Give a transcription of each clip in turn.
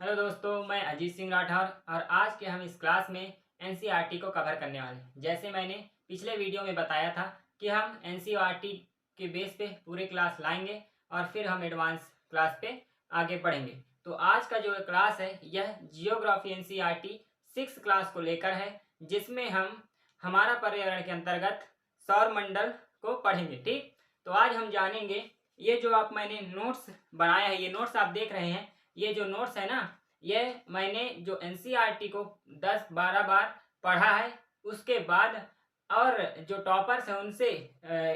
Hello दोस्तों, मैं अजीत सिंह राठौर और आज के हम इस क्लास में एनसीईआरटी को कवर करने वाले हैं। जैसे मैंने पिछले वीडियो में बताया था कि हम एनसीईआरटी के बेस पे पूरे क्लास लाएंगे और फिर हम एडवांस क्लास पे आगे बढ़ेंगे। तो आज का जो क्लास है यह जियोग्राफी एनसीईआरटी 6 क्लास को लेकर है, जिसमें हम हमारा पर्यावरण के अंतर्गत सौर मंडल को पढ़ेंगे। ठीक, तो आज हम जानेंगे ये जो मैंने नोट्स बनाया है, ये नोट्स आप देख रहे हैं, ये जो नोट्स है ना, ये मैंने जो एनसीईआरटी को 10-12 बार पढ़ा है, उसके बाद और जो टॉपर्स हैं उनसे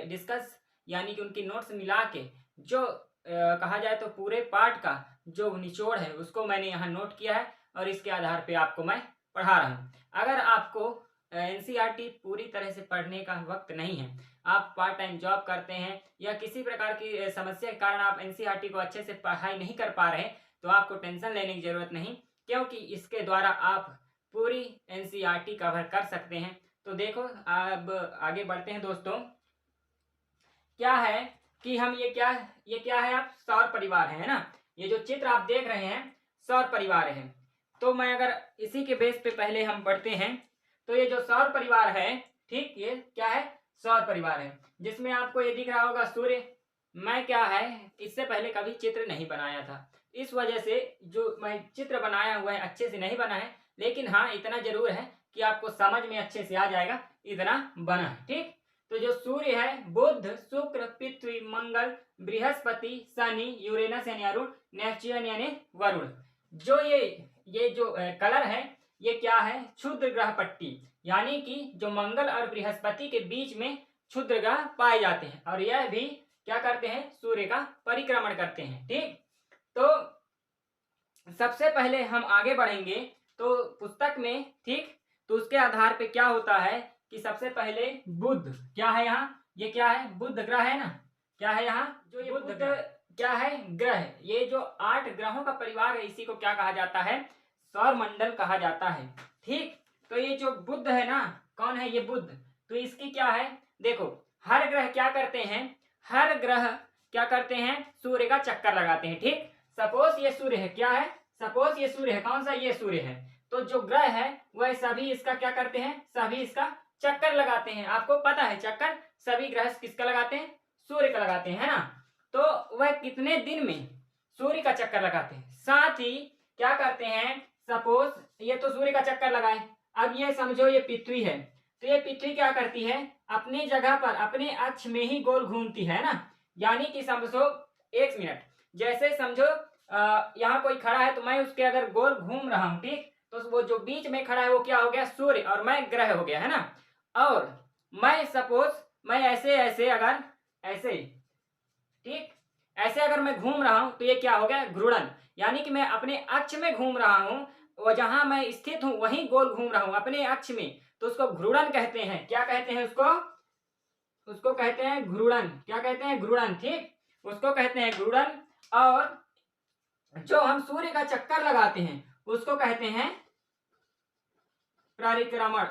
डिस्कस यानी कि उनकी नोट्स मिला के जो कहा जाए तो पूरे पार्ट का जो निचोड़ है उसको मैंने यहाँ नोट किया है और इसके आधार पे आपको मैं पढ़ा रहा हूँ। अगर आपको एनसीईआरटी पूरी तरह से पढ़ने का वक्त नहीं है, आप पार्ट टाइम जॉब करते हैं या किसी प्रकार की समस्या के कारण आप एनसीईआरटी को अच्छे से पढ़ाई नहीं कर पा रहे, तो आपको टेंशन लेने की ज़रूरत नहीं, क्योंकि इसके द्वारा आप पूरी एनसीईआरटी कवर कर सकते हैं। तो देखो, अब आगे बढ़ते हैं दोस्तों। क्या है कि हम ये क्या है, आप सौर परिवार है ना, ये जो चित्र आप देख रहे हैं सौर परिवार है। तो मैं अगर इसी के बेस पे पहले हम बढ़ते हैं, तो ये जो सौर परिवार है, ठीक, ये क्या है, सौर परिवार है, जिसमें आपको ये दिख रहा होगा सूर्य। मैं क्या है, इससे पहले कभी चित्र नहीं बनाया था, इस वजह से जो मैं चित्र बनाया हुआ है अच्छे से नहीं बना है, लेकिन हाँ इतना जरूर है कि आपको समझ में अच्छे से आ जाएगा, इतना बना है। ठीक, तो जो सूर्य है, बुध, शुक्र, पृथ्वी, मंगल, बृहस्पति, शनि, यूरेनस यानी अरुण, नेपच्यून यानी वरुण। जो ये जो कलर है, ये क्या है, क्षुद्र ग्रह पट्टी, यानी कि जो मंगल और बृहस्पति के बीच में क्षुद्र ग्रह पाए जाते हैं और यह भी क्या करते हैं, सूर्य का परिक्रमण करते हैं। ठीक, तो सबसे पहले हम आगे बढ़ेंगे तो पुस्तक में, ठीक, तो उसके आधार पे क्या होता है कि सबसे पहले बुध क्या है, यहाँ ये क्या है, बुध ग्रह है ना, क्या है यहाँ, जो ये बुध क्या है, ग्रह। ये जो 8 ग्रहों का परिवार है, इसी को क्या कहा जाता है, सौर मंडल कहा जाता है। ठीक, तो ये जो बुध है ना, कौन है ये बुध, तो इसकी क्या है, देखो, हर ग्रह क्या करते हैं, हर ग्रह क्या करते हैं, सूर्य का चक्कर लगाते हैं। ठीक, सपोज ये सूर्य है, क्या है, सपोज ये सूर्य है, कौन सा, ये सूर्य है, तो जो ग्रह है वह सभी इसका क्या करते हैं, सभी इसका चक्कर लगाते हैं। आपको पता है चक्कर सभी ग्रह किसका लगाते हैं, सूर्य का लगाते हैं, है ना। तो वह कितने दिन में सूर्य का चक्कर लगाते हैं, साथ ही क्या करते हैं, सपोज ये तो सूर्य का चक्कर लगाए, अब ये समझो ये पृथ्वी है, तो ये पृथ्वी क्या करती है, अपनी जगह पर अपने अक्ष में ही गोल घूमती है ना, यानी कि समझो 1 मिनट, जैसे समझो यहाँ कोई खड़ा है तो मैं उसके अगर गोल घूम रहा हूँ, ठीक, तो वो जो बीच में खड़ा है वो क्या हो गया, सूर्य, और मैं ग्रह हो गया, है ना। और मैं सपोज मैं ऐसे ऐसे अगर ऐसे, ठीक, ऐसे अगर मैं घूम रहा हूं तो ये क्या हो गया, घूर्णन, यानी कि मैं अपने अक्ष में घूम रहा हूं और जहां मैं स्थित हूं वहीं गोल घूम रहा हूं अपने अक्ष में, तो उसको घूर्णन कहते हैं। क्या कहते हैं उसको, उसको कहते हैं घूर्णन। क्या कहते हैं, घूर्णन। ठीक, उसको कहते हैं घूर्णन। और जो हम सूर्य का चक्कर लगाते हैं उसको कहते हैं परिक्रमण।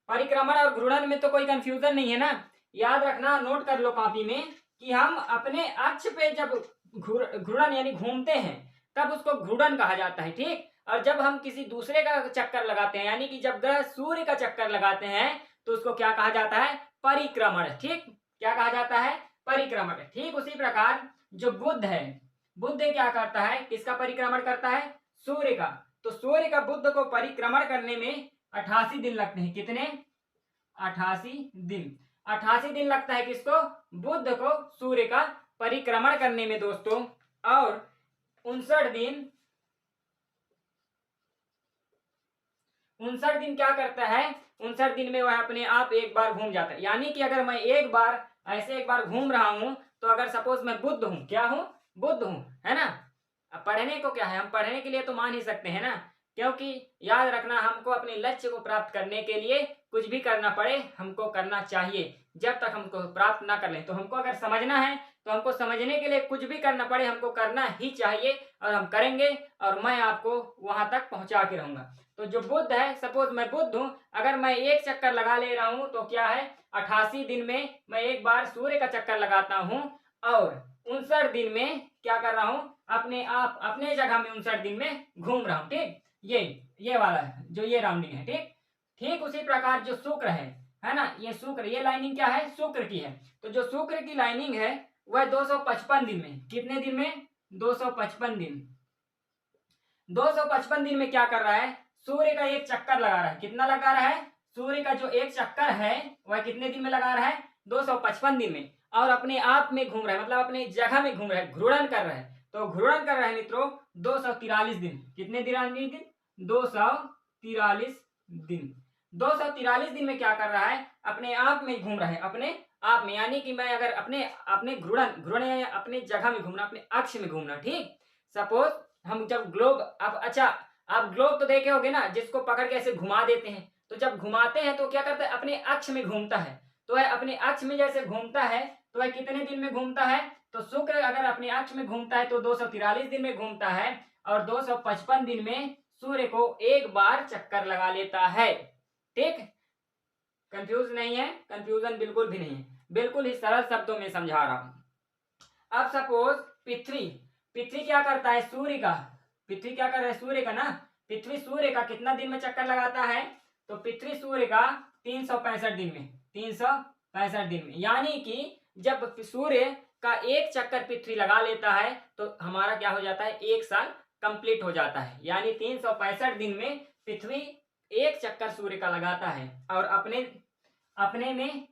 परिक्रमण और घूर्णन में तो कोई कंफ्यूजन नहीं है ना, याद रखना, नोट कर लो कॉपी में कि हम अपने अक्ष पे जब घूर्णन यानी घूमते हैं तब उसको घूर्णन कहा जाता है। ठीक, और जब हम किसी दूसरे का चक्कर लगाते हैं, यानी कि जब ग्रह सूर्य का चक्कर लगाते हैं, तो उसको क्या कहा जाता है, परिक्रमण। ठीक, क्या कहा जाता है, परिक्रमण। ठीक, उसी प्रकार जो बुध है, बुध क्या करता है, किसका परिक्रमण करता है, सूर्य का। तो सूर्य का बुध को परिक्रमण करने में 88 दिन लगते हैं। कितने, 88 दिन। 88 दिन लगता है किसको, बुध को सूर्य का परिक्रमण करने में दोस्तों। और 59 दिन, 59 दिन क्या करता है, 59 दिन में वह अपने आप एक बार घूम जाता है। यानी कि अगर मैं एक बार ऐसे एक बार घूम रहा हूं, तो अगर सपोज मैं बुध हूं, क्या हूं, बुध हूं, है ना। अब पढ़ने को क्या है, हम पढ़ने के लिए तो मान ही सकते हैं ना, क्योंकि याद रखना, हमको अपने लक्ष्य को प्राप्त करने के लिए कुछ भी करना पड़े हमको करना चाहिए। जब तक हमको प्राप्त ना कर लें, तो हमको अगर समझना है तो हमको समझने के लिए कुछ भी करना पड़े हमको करना ही चाहिए, और हम करेंगे, और मैं आपको वहां तक पहुंचा के रहूंगा। तो जो बुध है, सपोज मैं बुध हूं, अगर मैं एक चक्कर लगा ले रहा हूं तो क्या है, 88 दिन में मैं एक बार सूर्य का चक्कर लगाता हूं, और 59 दिन में क्या कर रहा हूं, अपने आप अपने जगह में 59 दिन में घूम रहा हूं। ठीक, ये वाला है जो ये राउंडिंग है। ठीक, ठीक उसी प्रकार जो शुक्र है ना, ये शुक्र, ये लाइनिंग क्या है, शुक्र की है। तो जो शुक्र की लाइनिंग है वह 255 दिन में, कितने दिन में, 255 दिन। 255 दिन में क्या कर रहा है, सूर्य का एक चक्कर लगा रहा है। कितना लगा रहा है, सूर्य का जो एक चक्कर है वह कितने दिन में लगा रहा है, 255 दिन में। और अपने आप में घूम रहा है, मतलब अपने जगह में घूम रहा है, घूर्णन कर रहा है। तो घूर्णन कर रहा है मित्रों 243 दिन। कितने दिन, 243 दिन। 243 दिन में क्या कर रहा है, अपने आप में घूम रहा है, अपने आप में। यानी कि मैं अगर अपने अपने घूर्णन अपने जगह में घूमना, अपने अक्ष में घूमना। ठीक, सपोज हम जब ग्लोब, अब अच्छा आप ग्लोब तो देखे होगे ना, जिसको पकड़ के ऐसे घुमा देते हैं। तो जब घुमाते हैं तो क्या करता है, अपने अक्ष में घूमता है। तो वह अपने अक्ष में जैसे घूमता है तो वह कितने दिन में घूमता है, तो शुक्र अगर अपने अक्ष में घूमता है तो 243 दिन में घूमता है। और 255 दिन में सूर्य को एक बार चक्कर लगा लेता है। ठीक, कंफ्यूज नहीं है, कंफ्यूजन बिल्कुल भी नहीं है, बिल्कुल ही सरल शब्दों में समझा रहा हूं। अब सपोज पृथ्वी क्या करता है, सूर्य का, पृथ्वी क्या कर रहा है, सूर्य का ना, पृथ्वी सूर्य का कितना दिन में चक्कर लगाता है, तो पृथ्वी सूर्य का 365 दिन में, 365 दिन में। यानी कि जब सूर्य का एक चक्कर पृथ्वी लगा लेता है तो हमारा क्या हो जाता है, एक साल कंप्लीट हो जाता है। यानी 365 दिन में पृथ्वी एक चक्कर सूर्य का लगाता है। और अपने में,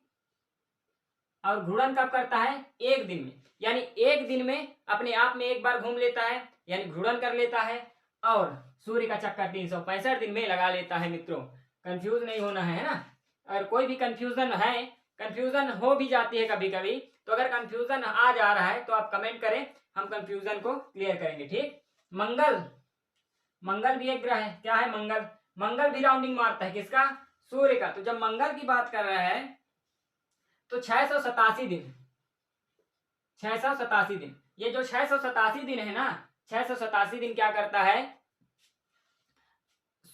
और घूर्णन कब करता है, एक दिन में। यानी एक दिन में अपने आप में एक बार घूम लेता है, यानी घूर्णन कर लेता है। और सूर्य का चक्कर 365 दिन में लगा लेता है। मित्रों कंफ्यूज नहीं होना है ना। अगर कोई भी कंफ्यूजन है, कंफ्यूजन हो भी जाती है कभी कभी, तो अगर कंफ्यूजन आ जा रहा है तो आप कमेंट करें, हम कंफ्यूजन को क्लियर करेंगे। ठीक, मंगल भी एक ग्रह है। क्या है, मंगल भी राउंडिंग मारता है, किसका, सूर्य का। तो जब मंगल की बात कर रहा है तो 687 दिन, 687 दिन, ये जो 687 दिन है ना, 687 दिन क्या करता है,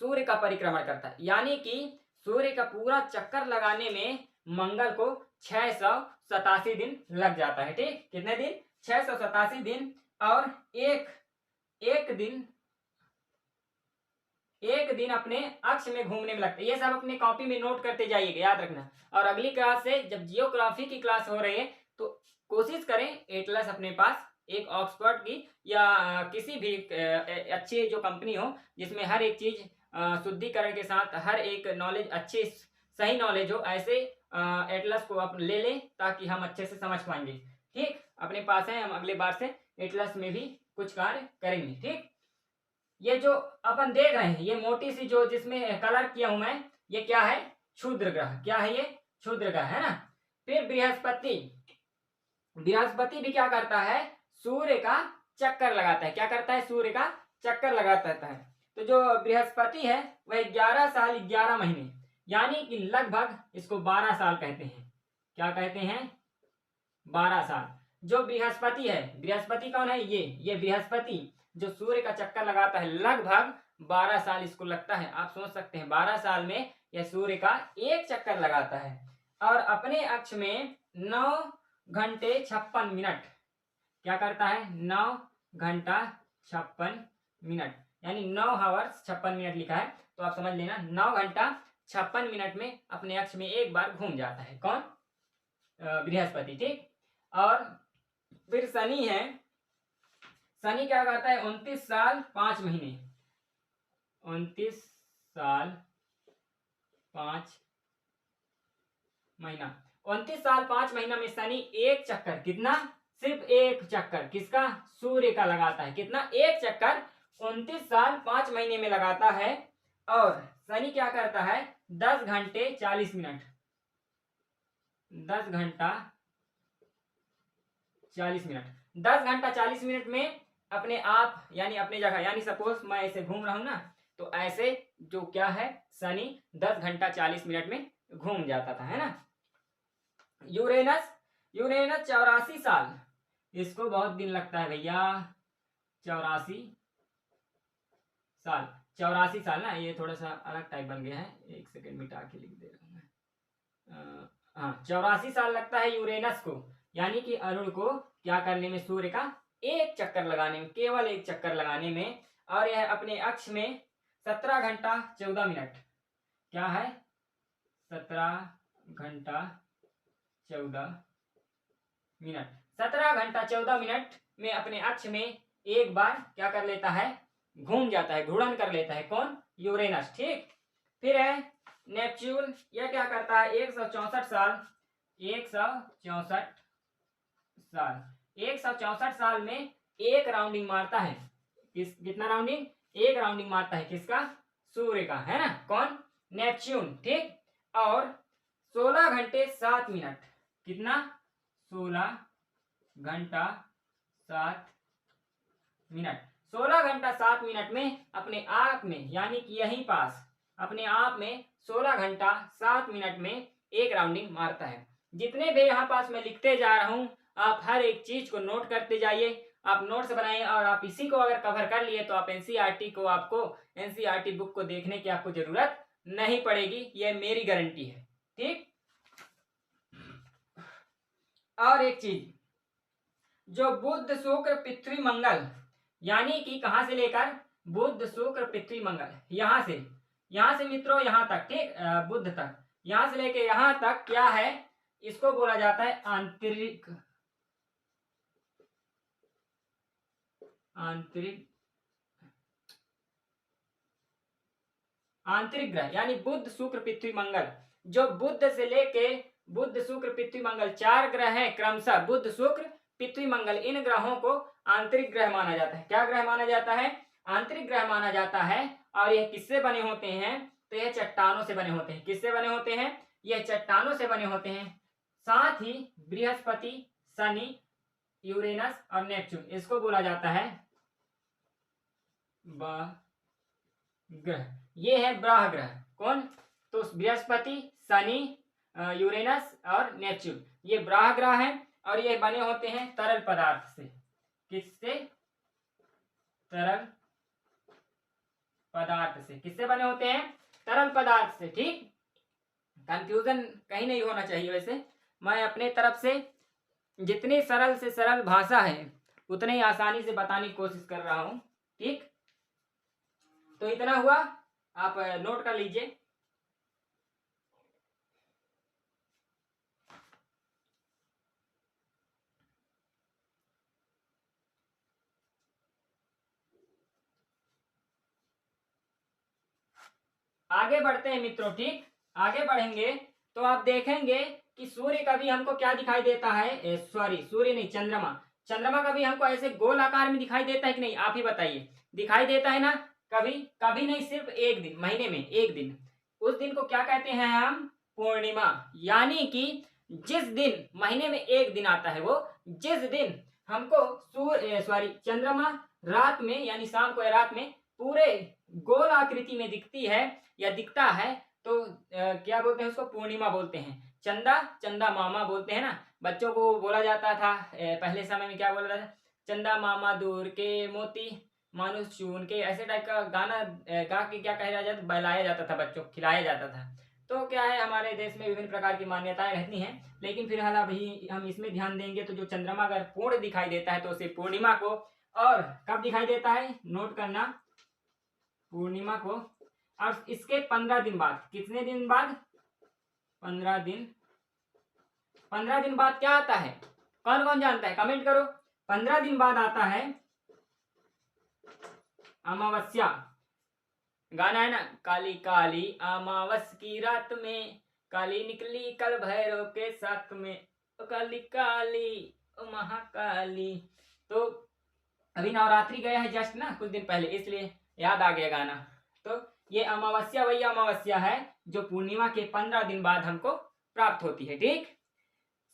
सूर्य का परिक्रमण करता है। यानी कि सूर्य का पूरा चक्कर लगाने में मंगल को 687 दिन लग जाता है। ठीक, कितने दिन, 687 दिन। और एक दिन अपने अक्ष में घूमने में लगता है। ये सब अपने कॉपी में नोट करते जाइएगा, याद रखना। और अगली क्लास से जब जियोग्राफी की क्लास हो रही है तो कोशिश करें एटलस अपने पास एक ऑक्सफोर्ड की या किसी भी अच्छी जो कंपनी हो जिसमें हर एक चीज शुद्धिकरण के साथ हर एक नॉलेज अच्छी सही नॉलेज हो, ऐसे एटलस को आप ले लें ताकि हम अच्छे से समझ पाएंगे। ठीक, अपने पास है, हम अगले बार से एटलस में भी कुछ कार्य करेंगे। ठीक, ये जो अपन देख रहे हैं, ये मोटी सी जो जिसमें कलर किया हूं मैं, ये क्या है, क्षुद्र ग्रह। क्या है, ये क्षुद्र ग्रह है ना। फिर बृहस्पति, बृहस्पति भी क्या करता है, सूर्य का चक्कर लगाता है। क्या करता है, सूर्य का चक्कर लगाता रहता है। तो जो बृहस्पति है वह 11 साल 11 महीने, यानी कि लगभग इसको 12 साल कहते हैं। क्या कहते हैं, 12 साल। जो बृहस्पति है, बृहस्पति कौन है, ये बृहस्पति जो सूर्य का चक्कर लगाता है, लगभग 12 साल इसको लगता है। आप सोच सकते हैं 12 साल में यह सूर्य का एक चक्कर लगाता है। और अपने अक्ष में 9 घंटे 56 मिनट क्या करता है, 9 घंटा 56 मिनट, यानी 9 हावर्स 56 मिनट लिखा है। तो आप समझ लेना 9 घंटा 56 मिनट में अपने अक्ष में एक बार घूम जाता है। कौन, बृहस्पति। ठीक, और फिर शनि है, शनि क्या करता है, 29 साल 5 महीने, 29 साल 5 महीना, 29 साल 5 महीना में शनि एक चक्कर, कितना, सिर्फ एक चक्कर किसका, सूर्य का लगाता है। कितना, एक चक्कर 29 साल 5 महीने में लगाता है। और शनि क्या करता है, 10 घंटे 40 मिनट, 10 घंटा 40 मिनट, 10 घंटा 40 मिनट में अपने आप यानी अपने जगह, यानी सपोज मैं ऐसे घूम रहा हूं ना, तो ऐसे जो क्या है, शनि 10 घंटा 40 मिनट में घूम जाता था, है ना। यूरेनस, यूरेनस 84 साल, इसको बहुत दिन लगता है भैया, 84 साल, 84 साल ना, ये थोड़ा सा अलग टाइप बन गया है, एक सेकेंड मिटा के लिख दे रहा हूं मैं। हाँ, 84 साल लगता है यूरेनस को, यानी कि अरुण को क्या करने में, सूर्य का एक चक्कर लगाने में, केवल एक चक्कर लगाने में, और यह अपने अक्ष में 17 घंटा 14 मिनट, क्या है 17 घंटा 14 मिनट, 17 घंटा 14 मिनट में अपने अक्ष में एक बार क्या कर लेता है, घूम जाता है, घूर्णन कर लेता है। कौन? यूरेनस। ठीक। फिर है नेपच्यून, यह क्या करता है 164 साल 164 साल में एक राउंडिंग मारता है। कितना राउंडिंग? एक राउंडिंग मारता है। किसका? सूर्य का, है ना। कौन? नेपच्यून। ठीक। और 16 घंटे 7 मिनट, कितना? 16 घंटा 7 मिनट, 16 घंटा 7 मिनट में अपने आप में, यानी कि यहीं पास अपने आप में 16 घंटा 7 मिनट में एक राउंडिंग मारता है। जितने भी यहाँ पास मैं लिखते जा रहा हूं, आप हर एक चीज को नोट करते जाइए। आप नोट्स बनाइए, और आप इसी को अगर कवर कर लिए तो आप एनसीईआरटी को, आपको एनसीईआरटी बुक को देखने की आपको जरूरत नहीं पड़ेगी, यह मेरी गारंटी है। ठीक। और एक चीज, जो बुध शुक्र पृथ्वी मंगल, यानी कि कहां से लेकर बुध शुक्र पृथ्वी मंगल, यहां से मित्रों यहां तक, ठीक, बुध तक, यहां से लेके यहां तक क्या है, इसको बोला जाता है आंतरिक ग्रह, यानी बुध शुक्र पृथ्वी मंगल। जो बुध से लेके बुध शुक्र पृथ्वी मंगल 4 ग्रह हैं क्रमशः, बुध शुक्र पृथ्वी मंगल, इन ग्रहों को आंतरिक ग्रह माना जाता है। क्या ग्रह माना जाता है? आंतरिक ग्रह माना जाता है। और यह किससे बने होते हैं? तो यह चट्टानों से बने होते हैं। किससे बने होते हैं? यह चट्टानों से बने होते हैं। साथ ही बृहस्पति, शनि, यूरेनस और नेपच्यून, इसको बोला जाता है ग्रह। ये है ब्राह ग्रह। कौन? तो बृहस्पति, शनि, यूरेनस और नेपच्यून, ये ब्राह ग्रह हैं। और ये बने होते हैं तरल पदार्थ से। किससे? तरल पदार्थ से। किससे बने होते हैं? तरल पदार्थ से। ठीक। कंफ्यूजन कहीं नहीं होना चाहिए। वैसे मैं अपने तरफ से जितनी सरल से सरल भाषा है उतनी ही आसानी से बताने की कोशिश कर रहा हूं। ठीक। तो इतना हुआ, आप नोट कर लीजिए। आगे बढ़ते हैं मित्रों। ठीक। आगे बढ़ेंगे तो आप देखेंगे कि सूर्य का भी हमको क्या दिखाई देता है, सॉरी सूर्य नहीं, चंद्रमा का भी हमको ऐसे गोल आकार में दिखाई देता है कि नहीं? आप ही बताइए। दिखाई देता है ना? कभी कभी नहीं, सिर्फ एक दिन, महीने में एक दिन। उस दिन को क्या कहते हैं हम? पूर्णिमा। यानी कि जिस दिन महीने में एक दिन आता है, वो जिस दिन हमको सूर्य सॉरी चंद्रमा रात में, यानी शाम को या रात में पूरे गोल आकृति में दिखती है या दिखता है, तो क्या बोलते हैं उसको? पूर्णिमा बोलते हैं। चंदा मामा बोलते हैं ना। बच्चों को बोला जाता था पहले समय में, क्या बोला जाता था? चंदा मामा दूर के मोती मानुष चून के, ऐसे टाइप का गाना गा के क्या कहा जाता, बहलाया जाता था, बच्चों को खिलाया जाता था। तो क्या है, हमारे देश में विभिन्न प्रकार की मान्यताएं रहती हैं, लेकिन फिलहाल अभी हम इसमें ध्यान देंगे। तो जो चंद्रमा अगर पूर्ण दिखाई देता है तो उसे पूर्णिमा को, और कब दिखाई देता है नोट करना, पूर्णिमा को। और इसके 15 दिन बाद, कितने दिन बाद? 15 दिन बाद क्या आता है? कौन कौन जानता है? कमेंट करो। 15 दिन बाद आता है अमावस्या। गाना है ना, काली काली अमावस की रात में, काली निकली कल भैरव के साथ में, ओ काली काली ओ महाकाली। तो अभी नवरात्रि गया है जस्ट ना, कुछ दिन पहले, इसलिए याद आ गया गाना। तो ये अमावस्या वही अमावस्या है जो पूर्णिमा के 15 दिन बाद हमको प्राप्त होती है। ठीक।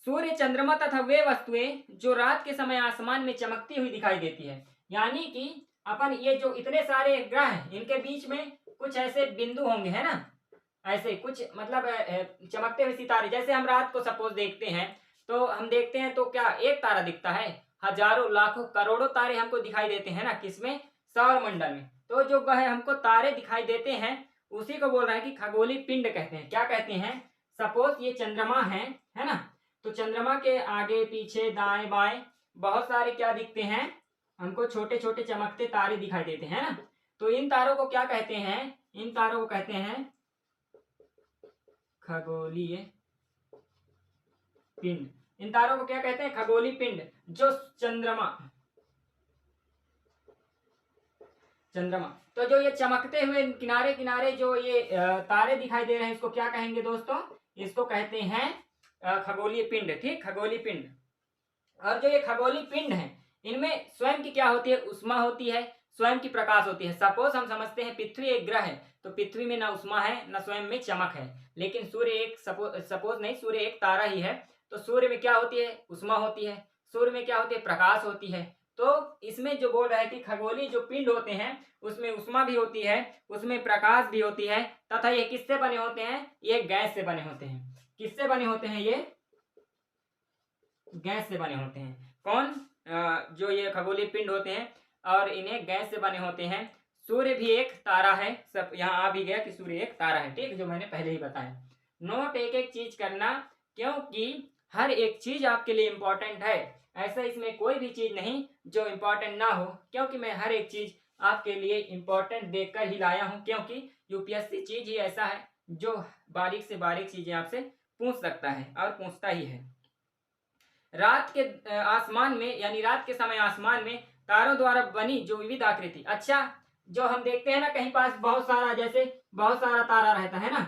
सूर्य, चंद्रमा तथा वे वस्तुएं जो रात के समय आसमान में चमकती हुई दिखाई देती है। यानी कि अपन ये जो इतने सारे ग्रह हैं, इनके बीच में कुछ ऐसे बिंदु होंगे, है ना, ऐसे कुछ, मतलब चमकते हुए सितारे। जैसे हम रात को सपोज देखते हैं, तो हम देखते हैं तो क्या एक तारा दिखता है? हजारों लाखों करोड़ों तारे हमको दिखाई देते हैं ना, किसमें? सौर मंडल में। तो जो वह हमको तारे दिखाई देते हैं, उसी को बोल रहे हैं कि खगोलीय पिंड कहते हैं। क्या कहते हैं? सपोज ये चंद्रमा है ना, तो चंद्रमा के आगे पीछे दाएं बाएं बहुत सारे क्या दिखते हैं, हमको छोटे छोटे चमकते तारे दिखाई देते हैं ना। तो इन तारों को क्या कहते हैं, इन तारों को कहते हैं खगोलीय पिंड। इन तारों को क्या कहते हैं, खगोलीय पिंड। जो चंद्रमा चंद्रमा तो जो ये चमकते हुए किनारे किनारे जो ये तारे दिखाई दे रहे हैं, इसको क्या कहेंगे दोस्तों, इसको कहते हैं खगोलीय पिंड। ठीक, खगोलीय पिंड। और जो ये खगोलीय पिंड है, इनमें स्वयं की क्या होती है, उष्मा होती है, स्वयं की प्रकाश होती है। सपोज हम समझते हैं पृथ्वी एक ग्रह है, तो पृथ्वी में ना उष्मा है ना स्वयं में चमक है, लेकिन सूर्य एक सपोज नहीं, सूर्य एक तारा ही है, तो सूर्य में क्या होती है, उष्मा होती है, सूर्य में क्या होती है, प्रकाश होती है। तो इसमें जो बोल रहा है कि खगोलीय जो पिंड होते हैं उसमें उष्मा भी होती है, उसमें प्रकाश भी होती है, तथा ये किससे बने होते हैं, ये गैस से बने होते हैं। किससे बने होते हैं, ये गैस से बने होते हैं। कौन, जो ये खगोलीय पिंड होते हैं, और इन्हें गैस से बने होते हैं। सूर्य भी एक तारा है, सब यहाँ आ भी गया कि सूर्य एक तारा है। ठीक, जो मैंने पहले ही बताया। नोट एक एक चीज करना, क्योंकि हर एक चीज आपके लिए इंपॉर्टेंट है। ऐसा इसमें कोई भी चीज नहीं जो इंपॉर्टेंट ना हो, क्योंकि मैं हर एक चीज आपके लिए इंपॉर्टेंट देखकर ही लाया हूँ, क्योंकि यूपीएससी चीज ही ऐसा है जो बारीक से बारीक चीजें आपसे पूछ सकता है और पूछता ही है। रात के आसमान में, यानी रात के समय आसमान में तारों द्वारा बनी जो विविध आकृति, अच्छा जो हम देखते हैं ना कहीं पास बहुत सारा, जैसे बहुत सारा तारा रहता है ना,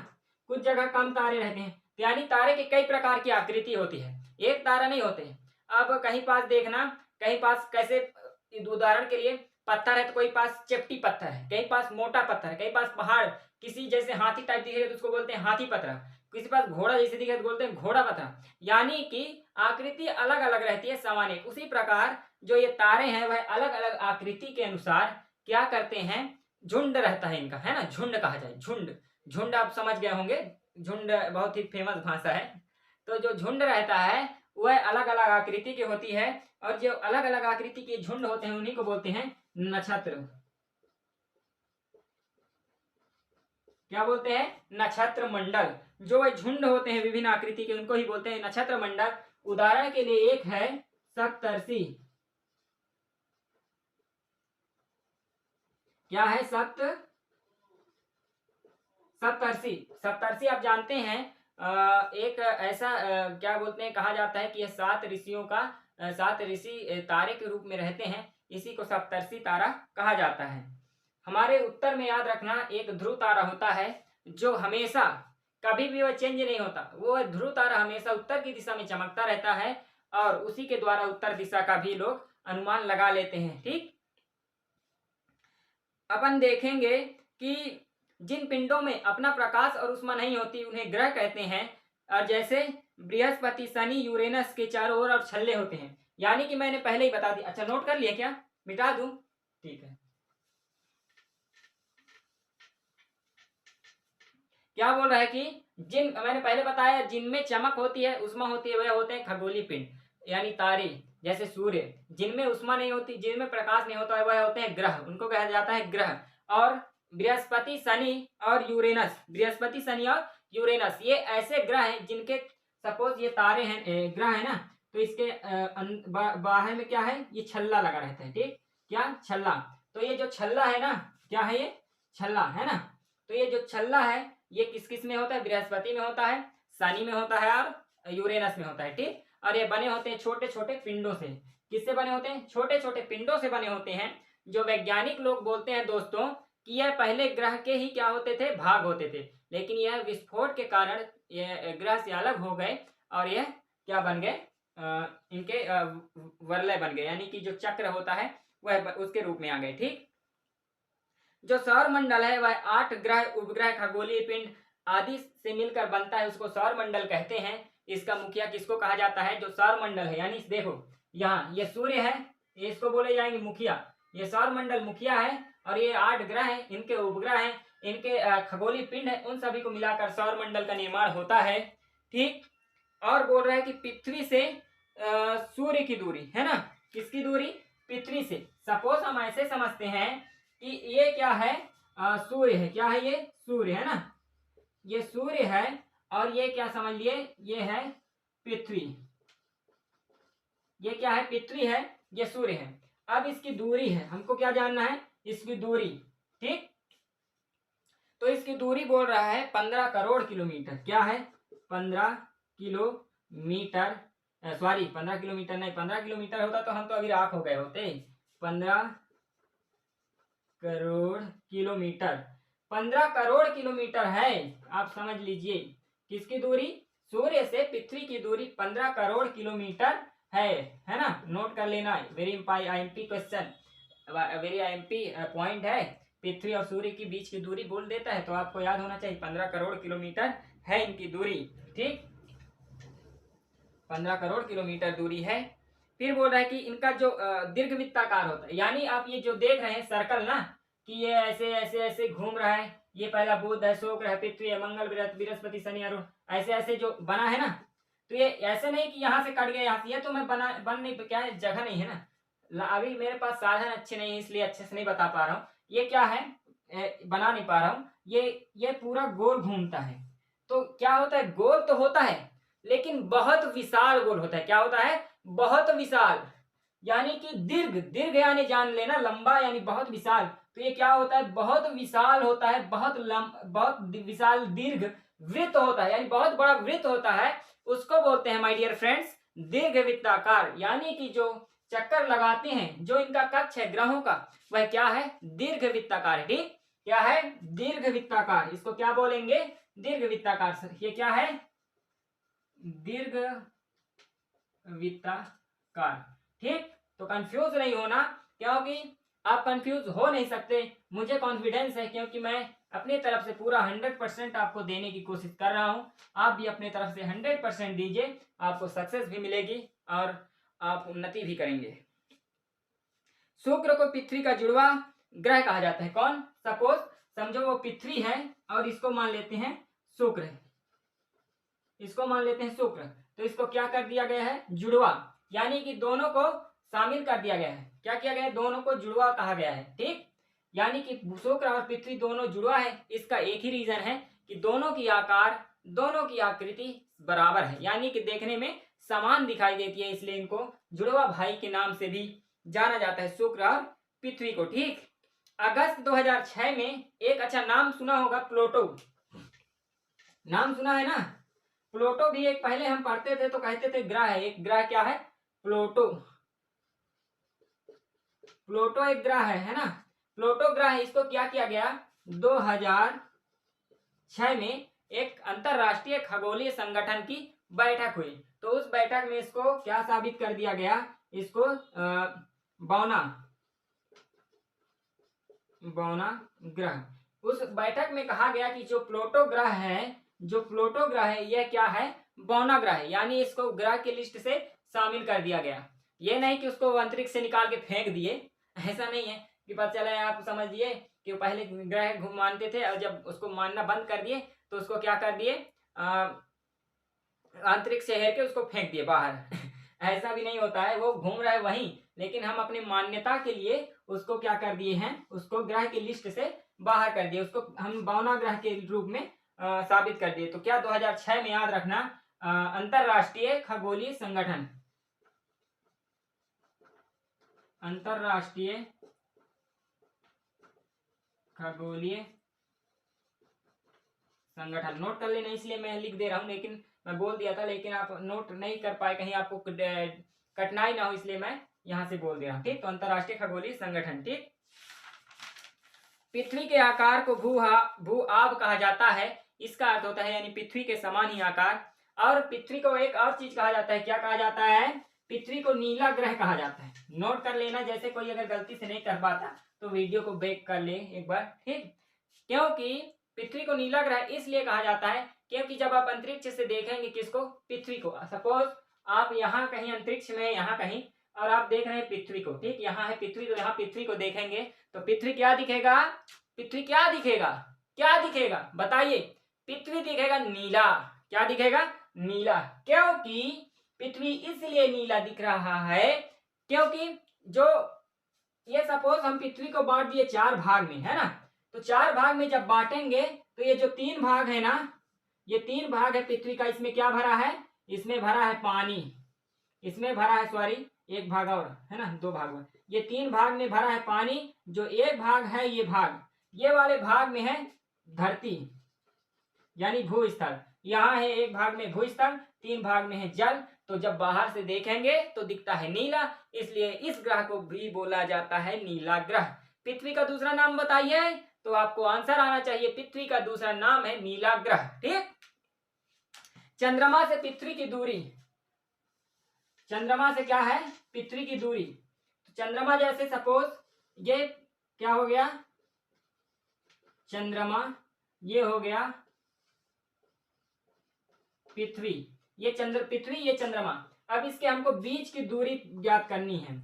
कुछ जगह कम तारे रहते हैं, यानी तारे की कई प्रकार की आकृति होती है, एक तारा नहीं होते। अब कहीं पास देखना, कहीं पास कैसे, उदाहरण के लिए पत्थर है तो कोई पास चपटी पत्थर है, कहीं पास मोटा पत्थर है, कहीं पास पहाड़, किसी जैसे हाथी टाइप दिख रहे तो उसको बोलते हैं हाथी पत्थर, किसी पास घोड़ा जैसे दिखे तो बोलते हैं घोड़ा पत्थर। यानी कि आकृति अलग अलग रहती है, समान एक। उसी प्रकार जो ये तारे हैं वह अलग अलग आकृति के अनुसार क्या करते हैं, झुंड रहता है इनका, है ना, झुंड कहा जाए, झुंड। झुंड आप समझ गए होंगे, झुंड बहुत ही फेमस भाषा है। तो जो झुंड रहता है वह अलग अलग आकृति की होती है, और जो अलग अलग आकृति के झुंड होते हैं उन्हीं को बोलते हैं नक्षत्र। क्या बोलते हैं, नक्षत्र मंडल। जो वह झुंड होते हैं विभिन्न आकृति के, उनको ही बोलते हैं नक्षत्र मंडल। उदाहरण के लिए एक है सप्तर्षि। क्या है, सप्तर्षि। सप्तर्षि आप जानते हैं, एक ऐसा क्या बोलते हैं, कहा जाता है कि यह 7 ऋषियों का, 7 ऋषि तारे के रूप में रहते हैं, इसी को सप्तर्षि तारा कहा जाता है। हमारे उत्तर में याद रखना, एक ध्रुव तारा होता है जो हमेशा कभी भी वह चेंज नहीं होता, वो ध्रुव तारा हमेशा उत्तर की दिशा में चमकता रहता है, और उसी के द्वारा उत्तर दिशा का भी लोग अनुमान लगा लेते हैं। ठीक, अपन देखेंगे कि जिन पिंडों में अपना प्रकाश और उष्मा नहीं होती उन्हें ग्रह कहते हैं, और जैसे बृहस्पति, शनि, यूरेनस के चारों ओर और छल्ले होते हैं। यानी कि मैंने पहले ही बता दिया। अच्छा, नोट कर लिया क्या, मिटा दूं, ठीक है। क्या बोल रहा है कि जिन, मैंने पहले बताया, जिनमें चमक होती है, उष्मा होती है, वह होते हैं खगोलीय पिंड यानी तारे, जैसे सूर्य। जिनमें उष्मा नहीं होती, जिनमें प्रकाश नहीं होता है, वह होते हैं ग्रह, उनको कहा जाता है ग्रह। और बृहस्पति, शनि और यूरेनस, बृहस्पति, शनि और यूरेनस, ये ऐसे ग्रह हैं जिनके, सपोज ये तारे हैं, ग्रह है ना, तो इसके बाहर में क्या है, ये छल्ला लगा रहता है। ठीक, क्या, छल्ला। तो ये जो छल्ला है ना, क्या है, ये छल्ला है ना, तो ये जो छल्ला है ये किस किस में होता है, बृहस्पति में होता है, शनि में होता है और यूरेनस में होता है। ठीक, और ये बने होते हैं छोटे छोटे पिंडों से। किससे बने होते हैं, छोटे छोटे पिंडों से बने होते हैं। जो वैज्ञानिक लोग बोलते हैं दोस्तों कि यह पहले ग्रह के ही क्या होते थे, भाग होते थे, लेकिन यह विस्फोट के कारण यह ग्रह से अलग हो गए, और यह क्या बन गए, इनके वलय बन गए, यानी कि जो चक्र होता है वह उसके रूप में आ गए। ठीक, जो सौर मंडल है वह 8 ग्रह, उपग्रह, खगोलीय पिंड आदि से मिलकर बनता है, उसको सौर मंडल कहते हैं। इसका मुखिया किसको कहा जाता है, जो सौर मंडल है, यानी देखो यहाँ ये सूर्य है, ये इसको बोले जाएंगे मुखिया, ये सौर मंडल मुखिया है, और ये 8 ग्रह हैं, इनके उपग्रह हैं, इनके खगोलीय पिंड है, उन सभी को मिलाकर सौर मंडल का निर्माण होता है। ठीक, और बोल रहा है कि पृथ्वी से सूर्य की दूरी है ना, किसकी दूरी, पृथ्वी से। सपोज हम ऐसे समझते हैं कि ये क्या है, सूर्य है, क्या है, ये सूर्य है ना, ये सूर्य है, और ये क्या समझ लिए, ये है पृथ्वी। ये क्या है, पृथ्वी है, ये सूर्य है। अब इसकी दूरी है, हमको क्या जानना है, इसकी दूरी। ठीक, तो इसकी दूरी बोल रहा है 15 करोड़ किलोमीटर। क्या है, 15 किलोमीटर, सॉरी 15 किलोमीटर नहीं, 15 किलोमीटर होता तो हम तो अभी राख हो गए होते। 15 करोड़ किलोमीटर, 15 करोड़ किलोमीटर है। आप समझ लीजिए किसकी दूरी, सूर्य से पृथ्वी की दूरी 15 करोड़ किलोमीटर है ना। नोट कर लेना, very IMP question, very IMP point है। पृथ्वी और सूर्य के बीच की दूरी बोल देता है तो आपको याद होना चाहिए 15 करोड़ किलोमीटर है इनकी दूरी। ठीक, 15 करोड़ किलोमीटर दूरी है। फिर बोल रहा है कि इनका जो दीर्घवृत्ताकार होता है, यानी आप ये जो देख रहे हैं सर्कल ना, कि ये ऐसे ऐसे ऐसे घूम रहा है, ये पहला बुध है, शुक्र है, पृथ्वी है, मंगल, बृहस्पति, शनि, अरुण, ऐसे ऐसे जो बना है ना, तो ये ऐसे नहीं कि यहाँ से कट गया यहाँ से, ये तो मैं बन नहीं, क्या है, जगह नहीं है ना, अभी मेरे पास साधन अच्छे नहीं है इसलिए अच्छे से नहीं बता पा रहा हूँ। ये क्या है, बना नहीं पा रहा हूँ। ये पूरा गोल घूमता है। तो क्या होता है, गोल तो होता है लेकिन बहुत विशाल गोल होता है। क्या होता है, बहुत विशाल, यानी कि दीर्घ, दीर्घ यानी जान लेना लंबा यानी बहुत विशाल। तो ये क्या होता है, बहुत विशाल होता है, बहुत विशाल दीर्घ वृत्त होता है, यानी बहुत बड़ा वृत्त होता है, उसको बोलते हैं माय डियर फ्रेंड्स दीर्घवृत्ताकार। यानी कि जो चक्कर लगाते हैं, जो इनका कक्ष है ग्रहों का, वह क्या है, दीर्घवृत्ताकार है। ठीक, क्या है, दीर्घवृत्ताकार। इसको क्या बोलेंगे, दीर्घवृत्ताकार। सर ये क्या है, दीर्घवृत्ताकार। ठीक, तो कंफ्यूज नहीं होना, क्योंकि आप कंफ्यूज हो नहीं सकते। मुझे कॉन्फिडेंस है क्योंकि मैं अपनी तरफ से पूरा 100% आपको देने की कोशिश कर रहा हूं। आप भी अपनी तरफ से 100% दीजिए, आपको सक्सेस भी मिलेगी और आप उन्नति भी करेंगे। शुक्र को पृथ्वी का जुड़वा ग्रह कहा जाता है। कौन, सपोज समझो वो पृथ्वी है और इसको मान लेते हैं शुक्र, इसको मान लेते हैं शुक्र, तो इसको क्या कर दिया गया है, जुड़वा, यानी कि दोनों को शामिल कर दिया गया है। क्या किया गया है, दोनों को जुड़वा कहा गया है। ठीक, यानी कि शुक्र और पृथ्वी दोनों जुड़वा है। इसका एक ही रीजन है कि दोनों की आकार, दोनों की आकृति बराबर है, यानी कि देखने में समान दिखाई देती है, इसलिए इनको जुड़वा भाई के नाम से भी जाना जाता है, शुक्र और पृथ्वी को। ठीक, अगस्त 2006 में एक अच्छा नाम सुना होगा, प्लूटो, नाम सुना है ना, प्लूटो भी एक, पहले हम पढ़ते थे तो कहते थे ग्रह है, एक ग्रह क्या है, प्लूटो, प्लूटो एक ग्रह है ना, प्लूटो ग्रह। इसको क्या किया गया, 2006 में एक अंतरराष्ट्रीय खगोलीय संगठन की बैठक हुई, तो उस बैठक में इसको क्या साबित कर दिया गया, इसको बौना ग्रह। उस बैठक में कहा गया कि जो प्लूटो ग्रह है, जो प्लूटो ग्रह है, यह क्या है, बौना ग्रह है, यानी इसको ग्रह की लिस्ट से शामिल कर दिया गया। ये नहीं कि उसको अंतरिक्ष से निकाल के फेंक दिए, ऐसा नहीं है कि पता चला, आप समझिए कि पहले ग्रह मानते थे और जब उसको मानना बंद कर दिए तो उसको क्या कर दिए, अंतरिक्ष से हेर के उसको फेंक दिए बाहर ऐसा भी नहीं होता है, वो घूम रहा है वहीं, लेकिन हम अपनी मान्यता के लिए उसको क्या कर दिए हैं, उसको ग्रह की लिस्ट से बाहर कर दिए, उसको हम बौना ग्रह के रूप में साबित कर दिए। तो क्या 2006 में याद रखना, अंतरराष्ट्रीय खगोलीय संगठन, अंतरराष्ट्रीय खगोलीय संगठन। नोट कर लेना, इसलिए मैं लिख दे रहा हूं, लेकिन मैं बोल दिया था लेकिन आप नोट नहीं कर पाए, कहीं आपको कठिनाई ना हो, इसलिए मैं यहां से बोल दे रहा हूं। ठीक, तो अंतरराष्ट्रीय खगोलीय संगठन। ठीक, पृथ्वी के आकार को भू आब कहा जाता है, इसका अर्थ होता है यानी पृथ्वी के समान ही आकार। और पृथ्वी को एक और चीज कहा जाता है, क्या कहा जाता है, पृथ्वी को नीला ग्रह कहा जाता है। नोट कर लेना, जैसे कोई अगर गलती से नहीं कर पाता तो वीडियो को बैक कर ले एक बार। ठीक, क्योंकि पृथ्वी को नीला ग्रह इसलिए कहा जाता है क्योंकि जब आप अंतरिक्ष से देखेंगे किसको, पृथ्वी को, सपोज आप यहाँ कहीं अंतरिक्ष में, यहाँ कहीं, और आप देख रहे हैं पृथ्वी को, ठीक, यहाँ है पृथ्वी, तो यहाँ पृथ्वी को देखेंगे तो पृथ्वी क्या दिखेगा, पृथ्वी क्या दिखेगा, क्या दिखेगा बताइए, पृथ्वी दिखेगा नीला। क्या दिखेगा, नीला। क्योंकि पृथ्वी इसलिए नीला दिख रहा है क्योंकि जो ये सपोज हम पृथ्वी को बांट दिए 4 भाग में, है ना, तो 4 भाग में जब बांटेंगे तो ये जो 3 भाग है ना, ये 3 भाग है पृथ्वी का, इसमें क्या भरा है, इसमें भरा है पानी, इसमें भरा है, सॉरी एक भाग और है ना, 2 भाग में, ये 3 भाग में भरा है पानी। जो एक भाग है, ये भाग, ये वाले भाग में है धरती यानी भूस्थल। यहाँ है एक भाग में भूस्थल, 3 भाग में है जल। तो जब बाहर से देखेंगे तो दिखता है नीला, इसलिए इस ग्रह को भी बोला जाता है नीला ग्रह। पृथ्वी का दूसरा नाम बताइए, तो आपको आंसर आना चाहिए, पृथ्वी का दूसरा नाम है नीला ग्रह। ठीक। चंद्रमा से पृथ्वी की दूरी, चंद्रमा से क्या है, पृथ्वी की दूरी। तो चंद्रमा जैसे सपोज ये क्या हो गया, चंद्रमा, ये हो गया पृथ्वी, ये पृथ्वी, ये चंद्रमा। अब इसके हमको बीच की दूरी ज्ञात करनी है।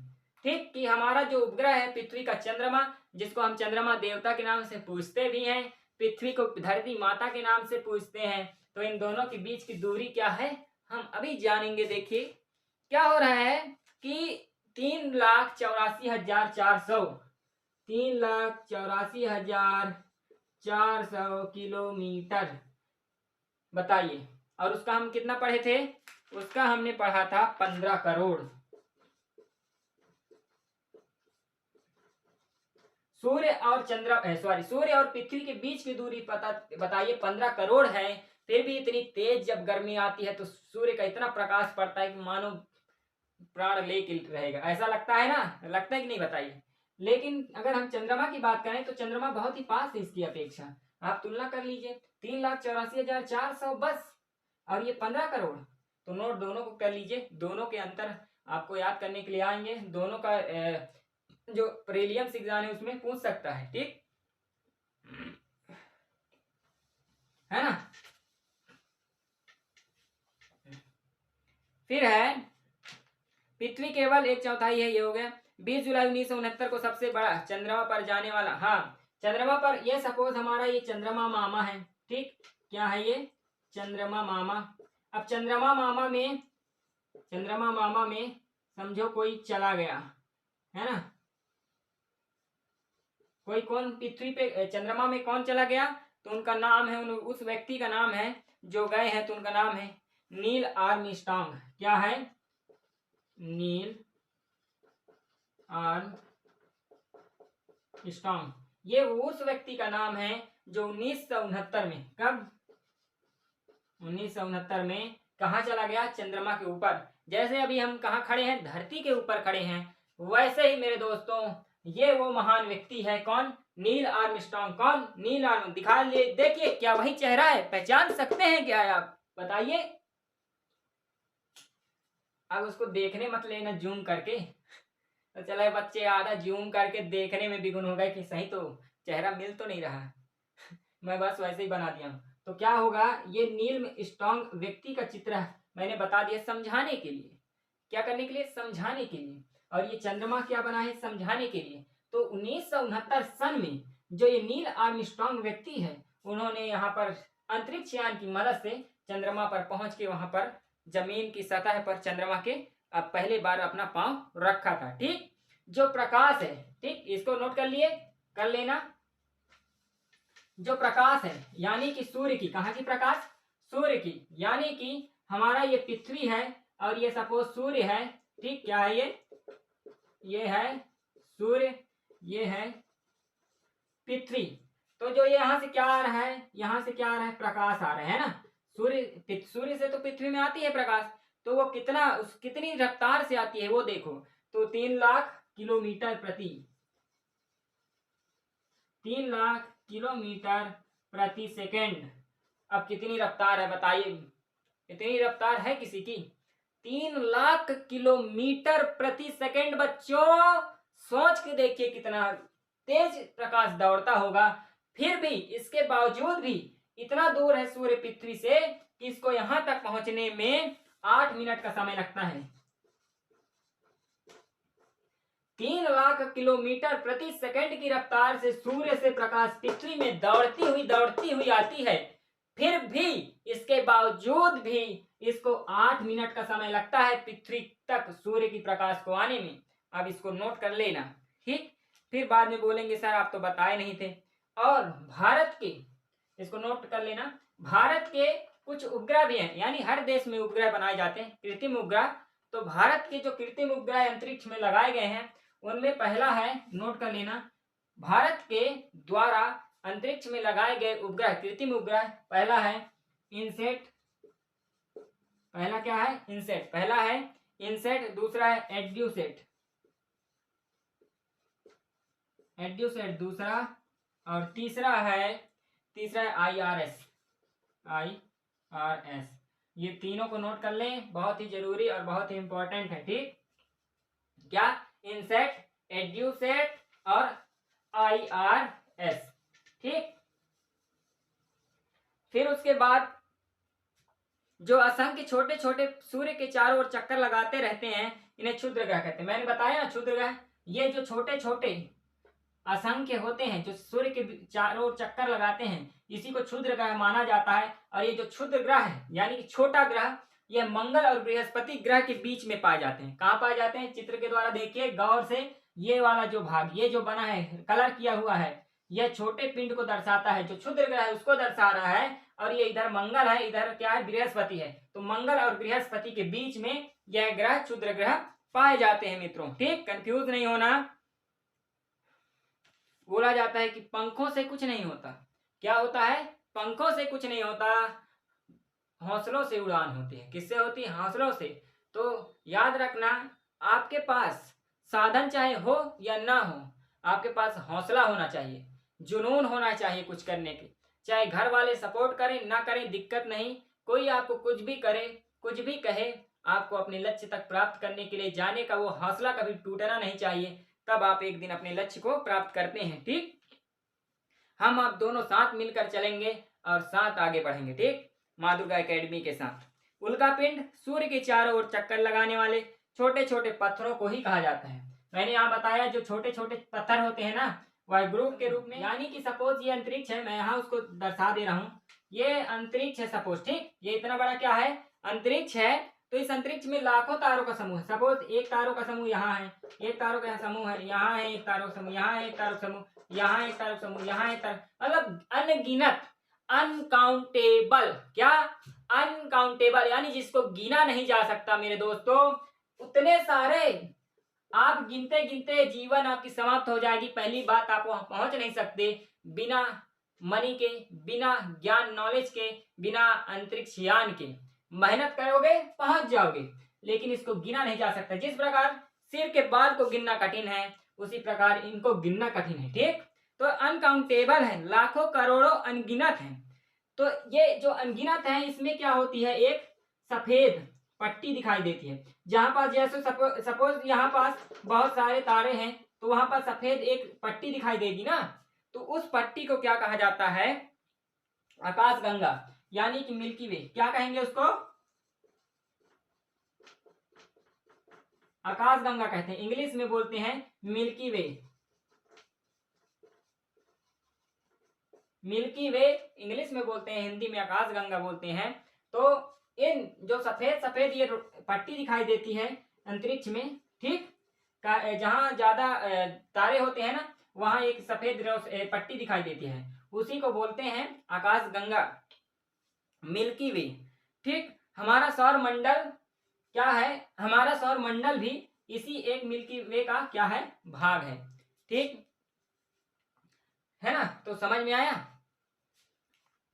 ठीक, कि हमारा जो उपग्रह है पृथ्वी का चंद्रमा, जिसको हम चंद्रमा देवता के नाम से पूजते भी हैं, पृथ्वी को धरती माता के नाम से पूजते हैं, तो इन दोनों के बीच की दूरी क्या है, हम अभी जानेंगे। देखिए क्या हो रहा है कि 3,84,400 3,84,400 किलोमीटर बताइए। और उसका हम कितना पढ़े थे, उसका हमने पढ़ा था 15 करोड़। सूर्य और सूर्य और पृथ्वी के बीच की दूरी पता बताइए 15 करोड़ है। फिर भी इतनी तेज जब गर्मी आती है तो सूर्य का इतना प्रकाश पड़ता है कि मानो प्राण लेके रहेगा, ऐसा लगता है ना, लगता है कि नहीं बताइए। लेकिन अगर हम चंद्रमा की बात करें तो चंद्रमा बहुत ही पास है इसकी अपेक्षा। आप तुलना कर लीजिए, 3,84,400 बस, और ये 15 करोड़। तो नोट दोनों को कर लीजिए, दोनों के अंतर आपको याद करने के लिए आएंगे। दोनों का जो प्रीलिम्स एग्जाम है उसमें पूछ सकता है। ठीक है ना। फिर है पृथ्वी केवल 1/4 है, ये हो गया। 20 जुलाई 1969 को सबसे बड़ा चंद्रमा पर जाने वाला, हाँ चंद्रमा पर, ये सपोज हमारा ये चंद्रमा मामा है। ठीक, क्या है ये, चंद्रमा मामा। अब चंद्रमा मामा में समझो कोई चला गया है ना, कोई कौन पृथ्वी पे चंद्रमा में कौन चला गया, तो उनका नाम है, उस व्यक्ति का नाम है जो गए हैं, तो उनका नाम है नील आर्मस्ट्रांग। क्या है, नील आर्मस्ट्रांग। ये उस व्यक्ति का नाम है जो 1969 में, कब, 1969 में कहा चला गया, चंद्रमा के ऊपर। जैसे अभी हम कहाँ खड़े हैं, धरती के ऊपर खड़े हैं, वैसे ही मेरे दोस्तों ये वो महान व्यक्ति है, कौन, नील आर्मस्ट्रांग। कौन, नील आर्मस्ट्रांग। दिखा ले, देखिए क्या वही चेहरा है, पहचान सकते हैं क्या आप बताइए। अब उसको देखने मत लेना जूम करके, तो चले बच्चे आधा जूम करके देखने में भी गुण हो गए कि सही तो चेहरा मिल तो नहीं रहा मैं बस वैसे ही बना दिया हूँ। तो क्या होगा, ये नील स्ट्रॉन्ग व्यक्ति का चित्र मैंने बता दिया समझाने के लिए, क्या करने के लिए, समझाने के लिए। और ये चंद्रमा क्या बना है, समझाने के लिए। तो 1969 सन में जो ये नील आर्मस्ट्रांग व्यक्ति है, उन्होंने यहाँ पर अंतरिक्ष यान की मदद से चंद्रमा पर पहुंच के वहां पर जमीन की सतह पर चंद्रमा के अब पहले बार अपना पांव रखा था। ठीक, जो प्रकाश है, ठीक इसको नोट कर लिए, कर लेना। जो प्रकाश है यानी कि सूर्य की, कहाँ की प्रकाश, सूर्य की, यानी कि हमारा ये पृथ्वी है और ये सपोज सूर्य है। ठीक, क्या है ये है सूर्य, ये है पृथ्वी। तो जो यहाँ से क्या आ रहा है, यहाँ से क्या आ रहा है, प्रकाश आ रहा है ना। सूर्य से तो पृथ्वी में आती है प्रकाश, तो वो कितनी रफ्तार से आती है वो देखो। तो 3 लाख किलोमीटर प्रति 3 लाख किलोमीटर प्रति सेकेंड। अब कितनी रफ्तार है बताइए, इतनी रफ्तार है किसी की, 3 लाख किलोमीटर प्रति सेकेंड। बच्चों सोच के देखिए कितना तेज प्रकाश दौड़ता होगा। फिर भी इसके बावजूद भी इतना दूर है सूर्य पृथ्वी से कि इसको यहां तक पहुंचने में 8 मिनट का समय लगता है। 3 लाख किलोमीटर प्रति सेकंड की रफ्तार से सूर्य से प्रकाश पृथ्वी में दौड़ती हुई आती है। फिर भी इसके बावजूद भी इसको 8 मिनट का समय लगता है पृथ्वी तक सूर्य की प्रकाश को आने में। अब इसको नोट कर लेना। ठीक, फिर बाद में बोलेंगे सर आप तो बताए नहीं थे। और भारत के, इसको नोट कर लेना, भारत के कुछ उपग्रह भी हैं, यानी हर देश में उपग्रह बनाए जाते हैं, कृत्रिम उपग्रह। तो भारत के जो कृत्रिम उपग्रह अंतरिक्ष में लगाए गए हैं उनमें पहला है, नोट कर लेना, भारत के द्वारा अंतरिक्ष में लगाए गए उपग्रह, कृत्रिम उपग्रह, पहला है इनसेट, पहला क्या है, इनसेट, पहला है इनसेट, दूसरा है एड्यूसेट, एड्यूसेट दूसरा, और तीसरा है आईआरएस, आईआरएस। ये तीनों को नोट कर लें, बहुत ही जरूरी और बहुत ही इंपॉर्टेंट है। ठीक, क्या, इनसेट, एड्यूसेट और आईआरएस। ठीक, फिर उसके बाद जो असंख्य छोटे छोटे सूर्य के चारों ओर चक्कर लगाते रहते हैं इन्हें क्षुद्र ग्रह कहते हैं। मैंने बताया क्षुद्र ग्रह, ये जो छोटे छोटे असंख्य होते हैं जो सूर्य के चारों ओर चक्कर लगाते हैं इसी को क्षुद्र ग्रह माना जाता है। और ये जो क्षुद्र ग्रह है यानी कि छोटा ग्रह, ये मंगल और बृहस्पति ग्रह के बीच में पाए जाते हैं। कहाँ पाए जाते हैं, चित्र के द्वारा देखिए गौर से, ये वाला जो भाग, ये जो बना है, कलर किया हुआ है, यह छोटे पिंड को दर्शाता है, जो क्षुद्र ग्रह है उसको दर्शा रहा है। और ये इधर मंगल है, इधर क्या है, बृहस्पति है। तो मंगल और बृहस्पति के बीच में यह ग्रह क्षुद्र ग्रह पाए जाते हैं मित्रों। ठीक, कंफ्यूज नहीं होना। बोला जाता है कि पंखों से कुछ नहीं होता, क्या होता है, पंखों से कुछ नहीं होता, हौसलों से उड़ान होती है। किससे होती है, हौसलों से। तो याद रखना, आपके पास साधन चाहे हो या ना हो, आपके पास हौसला होना चाहिए, जुनून होना चाहिए कुछ करने के। चाहे घर वाले सपोर्ट करें ना करें दिक्कत नहीं, कोई आपको कुछ भी करे, कुछ भी कहे, आपको अपने लक्ष्य तक प्राप्त करने के लिए जाने का वो हौसला कभी टूटना नहीं चाहिए, तब आप एक दिन अपने लक्ष्य को प्राप्त करते हैं। ठीक, हम आप दोनों साथ मिलकर चलेंगे और साथ आगे बढ़ेंगे। ठीक, माँ दुर्गा एकेडमी के साथ। उल्कापिंड सूर्य के चारों ओर चक्कर लगाने वाले छोटे छोटे पत्थरों को ही कहा जाता है। मैंने यहाँ बताया जो छोटे छोटे पत्थर होते हैं ना, वह ग्रुप के रूप में, यानी कि सपोज ये अंतरिक्ष है, मैं यहाँ उसको दर्शा दे रहा हूँ, ये अंतरिक्ष है सपोज। ठीक, ये इतना बड़ा क्या है, अंतरिक्ष है। तो इस अंतरिक्ष में लाखों तारों का समूह है। सपोज एक तारों का समूह यहाँ है, एक तारों का समूह है यहाँ है, एक तारों का समूह यहाँ है, एक तारों का समूह यहाँ, एक तारों का समूह यहाँ, एक तारों, मतलब अनगिनत, अनकाउंटेबल, क्या, अनकाउंटेबल, यानी जिसको गिना नहीं जा सकता मेरे दोस्तों, उतने सारे, आप गिनते गिनते जीवन आपकी समाप्त हो जाएगी। पहली बात, आप वहां पहुंच नहीं सकते बिना मनी के, बिना ज्ञान नॉलेज के, बिना अंतरिक्ष यान के। मेहनत करोगे पहुंच जाओगे, लेकिन इसको गिना नहीं जा सकता। जिस प्रकार सिर के बाल को गिनना कठिन है, उसी प्रकार इनको गिनना कठिन है। ठीक, तो अनकाउंटेबल है, लाखों करोड़ों अनगिनत है। तो ये जो अनगिनत है, इसमें क्या होती है, एक सफेद पट्टी दिखाई देती है। जहां पास जैसे सपोज यहाँ पास बहुत सारे तारे हैं, तो वहां पर सफेद एक पट्टी दिखाई देगी ना, तो उस पट्टी को क्या कहा जाता है, आकाशगंगा, यानी कि मिल्की वे। क्या कहेंगे उसको, आकाशगंगा कहते हैं, इंग्लिश में बोलते हैं मिल्की वे। मिल्की वे इंग्लिश में बोलते हैं, हिंदी में आकाशगंगा बोलते हैं। तो इन जो सफेद सफेद ये पट्टी दिखाई देती है अंतरिक्ष में, ठीक, जहां ज्यादा तारे होते हैं ना, वहां एक सफेद पट्टी दिखाई देती है, उसी को बोलते हैं आकाशगंगा, मिल्की वे। ठीक, हमारा सौर मंडल क्या है, हमारा सौर मंडल भी इसी एक मिल्की वे का क्या है, भाग है। ठीक है ना, तो समझ में आया।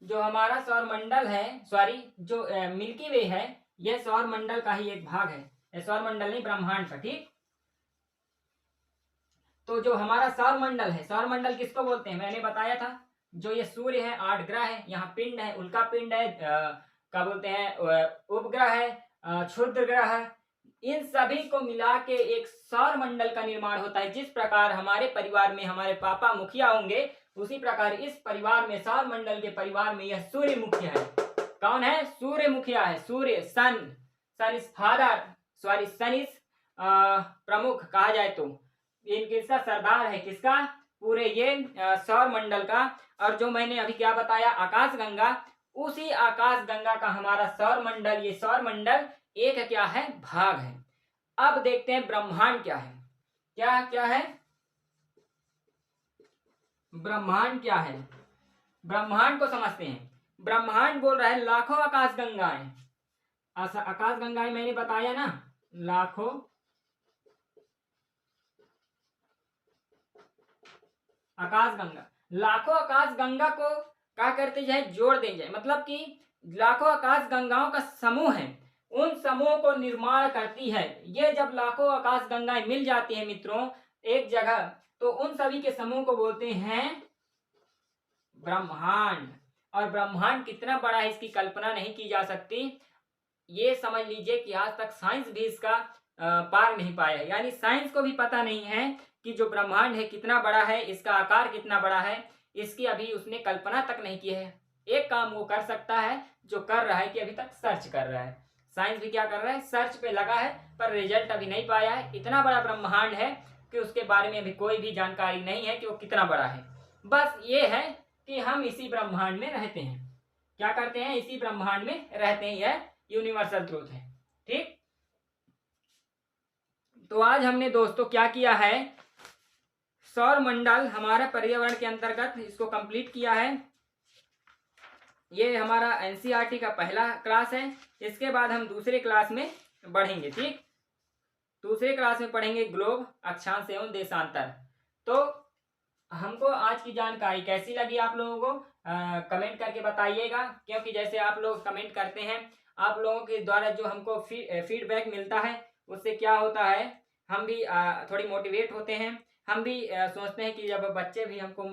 जो हमारा सौर मंडल है, सॉरी, जो मिल्की वे है, यह सौर मंडल का ही एक भाग है, सौर मंडल नहीं, ब्रह्मांड का। ठीक, तो जो हमारा सौर मंडल है, सौर मंडल किसको बोलते हैं, मैंने बताया था, जो ये सूर्य है, 8 ग्रह है, यहाँ पिंड है, उल्का पिंड है, क्या बोलते हैं, उपग्रह है, क्षुद्र ग्रह है, इन सभी को मिला के एक सौर मंडल का निर्माण होता है। जिस प्रकार हमारे परिवार में हमारे पापा मुखिया होंगे, उसी प्रकार इस परिवार में, सौर मंडल के परिवार में, यह सूर्य मुखिया है। कौन है, सूर्य मुखिया है, सूर्य, sun is father, sorry sun is प्रमुख कहा जाए तो, किसका सरदार है, किसका, पूरे ये सौर मंडल का। और जो मैंने अभी क्या बताया, आकाशगंगा, उसी आकाशगंगा का हमारा सौर मंडल, ये सौर मंडल एक क्या है, भाग है। अब देखते हैं ब्रह्मांड क्या है, क्या क्या है, ब्रह्मांड क्या है, ब्रह्मांड को समझते हैं। ब्रह्मांड बोल रहा है लाखों आकाशगंगाएं, आकाशगंगाएं मैंने बताया ना, लाखों आकाशगंगा। लाखों आकाशगंगा को क्या करते जाए, जोड़ दे जाए, मतलब कि लाखों आकाशगंगाओं का समूह है, उन समूहों को निर्माण करती है। ये जब लाखों आकाशगंगाएं मिल जाती हैं मित्रों एक जगह, तो उन सभी के समूह को बोलते हैं ब्रह्मांड। और ब्रह्मांड कितना बड़ा है इसकी कल्पना नहीं की जा सकती। ये समझ लीजिए कि आज तक साइंस भी इसका पार नहीं पाया है, यानी साइंस को भी पता नहीं है कि जो ब्रह्मांड है कितना बड़ा है, इसका आकार कितना बड़ा है, इसकी अभी उसने कल्पना तक नहीं की है। एक काम वो कर सकता है जो कर रहा है कि अभी तक सर्च कर रहा है। साइंस भी क्या कर रहा है, सर्च पे लगा है, पर रिजल्ट अभी नहीं पाया है। इतना बड़ा ब्रह्मांड है कि उसके बारे में अभी कोई भी जानकारी नहीं है कि वो कितना बड़ा है। बस ये है कि हम इसी ब्रह्मांड में रहते हैं। क्या करते हैं, इसी ब्रह्मांड में रहते हैं, यह यूनिवर्सल ट्रूथ है। ठीक, तो आज हमने दोस्तों क्या किया है, सौर मंडल हमारा पर्यावरण के अंतर्गत इसको कंप्लीट किया है। ये हमारा एनसीईआरटी का पहला क्लास है। इसके बाद हम दूसरे क्लास में बढ़ेंगे। ठीक, दूसरे क्लास में पढ़ेंगे ग्लोब, अक्षांश एवं देशांतर। तो हमको आज की जानकारी कैसी लगी आप लोगों को कमेंट करके बताइएगा, क्योंकि जैसे आप लोग कमेंट करते हैं, आप लोगों के द्वारा जो हमको फीडबैक मिलता है, उससे क्या होता है, हम भी थोड़ी मोटिवेट होते हैं। हम भी सोचते हैं कि जब बच्चे भी हमको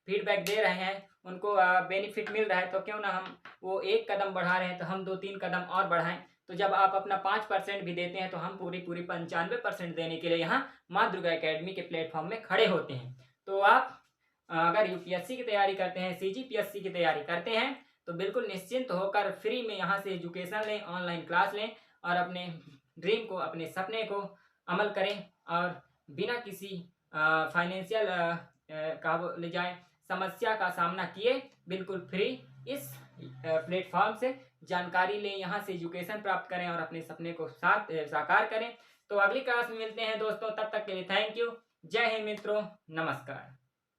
फीडबैक दे रहे हैं, उनको बेनिफिट मिल रहा है, तो क्यों ना हम वो एक कदम बढ़ा रहे हैं तो हम 2-3 कदम और बढ़ाएं। तो जब आप अपना 5% भी देते हैं तो हम पूरी 95% देने के लिए यहाँ माँ दुर्गा एकेडमी के प्लेटफॉर्म में खड़े होते हैं। तो आप अगर यूपीएससी की तैयारी करते हैं, सीजीपीएससी की तैयारी करते हैं, तो बिल्कुल निश्चिंत होकर फ्री में यहाँ से एजुकेशन लें, ऑनलाइन क्लास लें और अपने ड्रीम को, अपने सपने को अमल करें और बिना किसी फाइनेंशियल का ले जाए समस्या का सामना किए बिल्कुल फ्री इस प्लेटफॉर्म से जानकारी लें, यहाँ से एजुकेशन प्राप्त करें और अपने सपने को साकार करें। तो अगली क्लास में मिलते हैं दोस्तों, तब तक के लिए थैंक यू। जय हिंद मित्रों, नमस्कार।